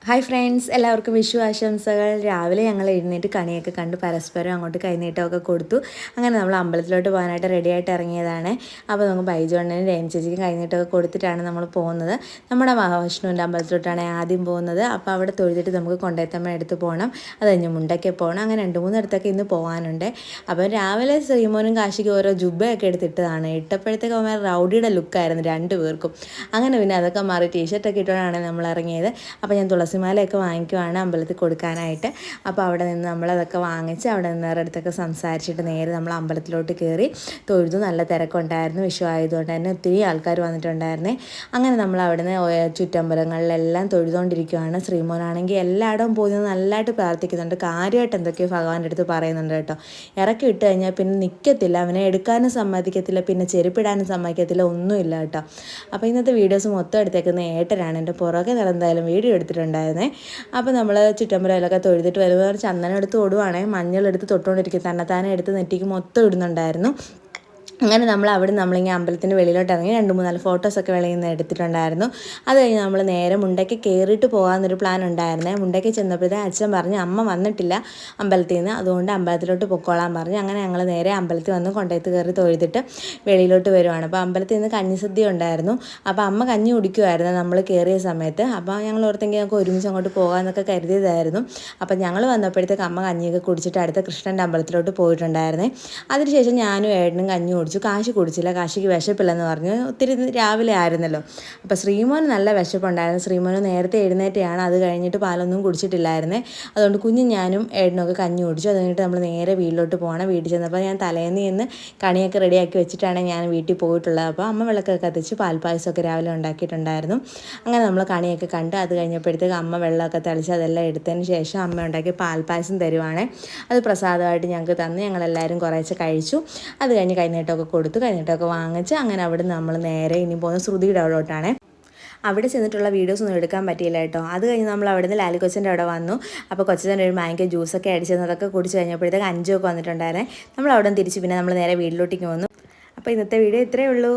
Hi friends, എല്ലാവർക്കും വിഷു ആശംസകൾ. രാവിലെ ഞങ്ങൾ എഴുന്നേറ്റ് കണിയൊക്കെ കണ്ട് പരസ്പരം അങ്ങോട്ട് കൈനീട്ടമൊക്കെ കൊടുത്തു. അങ്ങനെ നമ്മൾ അമ്പലത്തിലോട്ട് പോകാനായിട്ട് റെഡിയായിട്ട് ഇറങ്ങിയതാണ്. അപ്പോൾ നമുക്ക് ബൈജോണ്ണനും രേൻ ചേച്ചിക്കും കൈനീട്ടമൊക്കെ കൊടുത്തിട്ടാണ് നമ്മൾ പോകുന്നത്. നമ്മുടെ മഹാവിഷ്ണുവിൻ്റെ അമ്പലത്തിലോട്ടാണ് ആദ്യം പോകുന്നത്. അപ്പോൾ അവിടെ തൊഴുതിട്ട് നമുക്ക് കൊണ്ടേത്തമ്മ എടുത്ത് പോകണം. അത് കഴിഞ്ഞ് മുണ്ടയ്ക്ക് പോകണം. അങ്ങനെ 2-3 ഇടത്തൊക്കെ ഇന്ന് പോകാനുണ്ട്. അപ്പോൾ രാവിലെ ശ്രീമോനും കാശിക്കും ഓരോ ജുബയൊക്കെ എടുത്തിട്ടതാണ്. ഇട്ടപ്പോഴത്തേക്ക് അവൻ റൗഡിയുടെ ലുക്കായിരുന്നു 2 പേർക്കും. അങ്ങനെ പിന്നെ അതൊക്കെ മാറി ടീഷർട്ടൊക്കെ ഇട്ടുകൊണ്ടാണ് നമ്മൾ ഇറങ്ങിയത്. അപ്പോൾ ഞാൻ തുളസിമാലയൊക്കെ വാങ്ങിക്കുവാണ് അമ്പലത്തിൽ കൊടുക്കാനായിട്ട്. അപ്പോൾ അവിടെ നിന്ന് നമ്മളതൊക്കെ വാങ്ങിച്ച് അവിടെ നിന്ന് അടുത്തൊക്കെ സംസാരിച്ചിട്ട് നേരെ നമ്മൾ അമ്പലത്തിലോട്ട് കയറി തൊഴുതു. നല്ല തിരക്കുണ്ടായിരുന്നു. വിഷു ആയതുകൊണ്ട് തന്നെ ഒത്തിരി ആൾക്കാർ വന്നിട്ടുണ്ടായിരുന്നേ. അങ്ങനെ നമ്മൾ അവിടെ നിന്ന് ചുറ്റമ്പലങ്ങളിലെല്ലാം തൊഴുതുകൊണ്ടിരിക്കുകയാണ്. ശ്രീമോനാണെങ്കിൽ എല്ലായിടവും പോയി നല്ലതായിട്ട് പ്രാർത്ഥിക്കുന്നുണ്ട്. കാര്യമായിട്ട് എന്തൊക്കെയോ ഭഗവാന്റെ അടുത്ത് പറയുന്നുണ്ട് കേട്ടോ. ഇറക്കി വിട്ട് കഴിഞ്ഞാൽ പിന്നെ നിൽക്കത്തില്ല, അവനെ എടുക്കാനും സമ്മതിക്കത്തില്ല, പിന്നെ ചെരുപ്പിടാനും സമ്മതിക്കത്തില്ല, ഒന്നുമില്ല കേട്ടോ. അപ്പോൾ ഇന്നത്തെ വീഡിയോസ് മൊത്തം എടുത്തേക്കുന്ന ഏട്ടനാണ്. എൻ്റെ പുറകെ എന്തായാലും വീഡിയോ എടുത്തിട്ടുണ്ടായിരുന്നേ. അപ്പോൾ നമ്മൾ ചുറ്റമ്പലയിലൊക്കെ തൊഴുതിട്ട് വരുമ്പോൾ ചന്ദനം എടുത്ത് ഓടുവാണേ, മഞ്ഞളെടുത്ത് തൊട്ടുകൊണ്ടിരിക്കും, തന്നെത്താനെ എടുത്ത് നെറ്റിക്ക് മൊത്തം ഇടുന്നുണ്ടായിരുന്നു. അങ്ങനെ നമ്മളിങ്ങനെ അമ്പലത്തിൻ്റെ വെളിയിലോട്ട് ഇറങ്ങി 2-3 ഫോട്ടോസൊക്കെ വെളിയിൽ നിന്ന് എടുത്തിട്ടുണ്ടായിരുന്നു. അത് കഴിഞ്ഞ് നമ്മൾ നേരെ മുണ്ടയ്ക്ക് കയറിയിട്ട് പോകാമെന്നൊരു പ്ലാൻ ഉണ്ടായിരുന്നേ. മുണ്ടയ്ക്ക് ചെന്നപ്പോഴത്തെ അച്ഛൻ പറഞ്ഞു അമ്മ വന്നിട്ടില്ല അമ്പലത്തിൽ നിന്ന്, അതുകൊണ്ട് അമ്പലത്തിലോട്ട് പൊക്കോളാൻ പറഞ്ഞു. അങ്ങനെ ഞങ്ങൾ നേരെ അമ്പലത്തിൽ വന്ന് കൊണ്ടയത്ത് കയറി തൊഴുതിട്ട് വെളിയിലോട്ട് വരുവാണ്. അപ്പോൾ അമ്പലത്തിൽ നിന്ന് കഞ്ഞിസദ്യ ഉണ്ടായിരുന്നു. അപ്പോൾ അമ്മ കഞ്ഞി കുടിക്കുമായിരുന്നു നമ്മൾ കയറിയ സമയത്ത്. അപ്പോൾ ഞങ്ങൾ ഓർത്തെങ്കിൽ നമുക്ക് ഒരുമിച്ച് അങ്ങോട്ട് പോകാമെന്നൊക്കെ കരുതിയതായിരുന്നു. അപ്പോൾ ഞങ്ങൾ വന്നപ്പോഴത്തേക്ക് അമ്മ കഞ്ഞിയൊക്കെ കുടിച്ചിട്ട് അടുത്ത കൃഷ്ണൻ്റെ അമ്പലത്തിലോട്ട് പോയിട്ടുണ്ടായിരുന്നേ. അതിനുശേഷം ഞാനും ഏട്ടനും കഞ്ഞി കുടിച്ചു. കാശി കുടിച്ചില്ല, കാശിക്ക് വിശപ്പില്ലെന്ന് പറഞ്ഞു. ഒത്തിരി രാവിലെ ആയിരുന്നല്ലോ. അപ്പോൾ ശ്രീമോന് നല്ല വിശപ്പുണ്ടായിരുന്നു. ശ്രീമോന് നേരത്തെ എഴുന്നേറ്റയാണ്. അത് കഴിഞ്ഞിട്ട് പാലൊന്നും കുടിച്ചിട്ടില്ലായിരുന്നേ. അതുകൊണ്ട് കുഞ്ഞും ഞാനും ഏട്ടനൊക്കെ കഞ്ഞി കുടിച്ചു. അത് കഴിഞ്ഞിട്ട് നമ്മൾ നേരെ വീട്ടിലോട്ട് പോകണം. വീട്ടിൽ ചെന്നപ്പോൾ ഞാൻ തലേന്ന് നിന്ന് കണിയൊക്കെ റെഡിയാക്കി വെച്ചിട്ടാണ് ഞാൻ വീട്ടിൽ പോയിട്ടുള്ളത്. അപ്പോൾ അമ്മ വിളക്കൊക്കെ കത്തിച്ച് പാൽപ്പായസമൊക്കെ രാവിലെ ഉണ്ടാക്കിയിട്ടുണ്ടായിരുന്നു. അങ്ങനെ നമ്മൾ കണിയൊക്കെ കണ്ട് അത് കഴിഞ്ഞപ്പോഴത്തേക്ക് അമ്മ വെള്ളമൊക്കെ തളിച്ച് അതെല്ലാം എടുത്തതിന് ശേഷം അമ്മ ഉണ്ടാക്കി പാൽപ്പായസം തരുവാണ്. അത് പ്രസാദമായിട്ട് ഞങ്ങൾക്ക് തന്ന് ഞങ്ങളെല്ലാവരും കുറേശ്ശെ കഴിച്ചു. അത് കഴിഞ്ഞ് കൈനീട്ടമൊക്കെ കൊടുത്തു, കൈനീട്ടമൊക്കെ വാങ്ങിച്ച് അങ്ങനെ അവിടെ നമ്മൾ നേരെ ഇനി പോകുന്ന ശ്രുതിയുടെ അവിടോട്ടാണ്. അവിടെ ചെന്നിട്ടുള്ള വീഡിയോസ് ഒന്നും എടുക്കാൻ പറ്റിയില്ല കേട്ടോ. അത് കഴിഞ്ഞ് നമ്മൾ അവിടെ നിന്ന് ലാലി കൊച്ചൻ്റെ അവിടെ വന്നു. അപ്പോൾ കൊച്ചൻ്റെ ഒരു മാങ്കോ ജ്യൂസൊക്കെ അടിച്ചതൊക്കെ കുടിച്ച് കഴിഞ്ഞപ്പോഴത്തേക്ക് 5 ഒക്കെ വന്നിട്ടുണ്ടായിരുന്നേ. നമ്മൾ അവിടെ നിന്ന് തിരിച്ച് പിന്നെ നമ്മൾ നേരെ വീട്ടിലോട്ടേക്ക് വന്നു. അപ്പോൾ ഇന്നത്തെ വീഡിയോ ഇത്രയേ ഉള്ളൂ.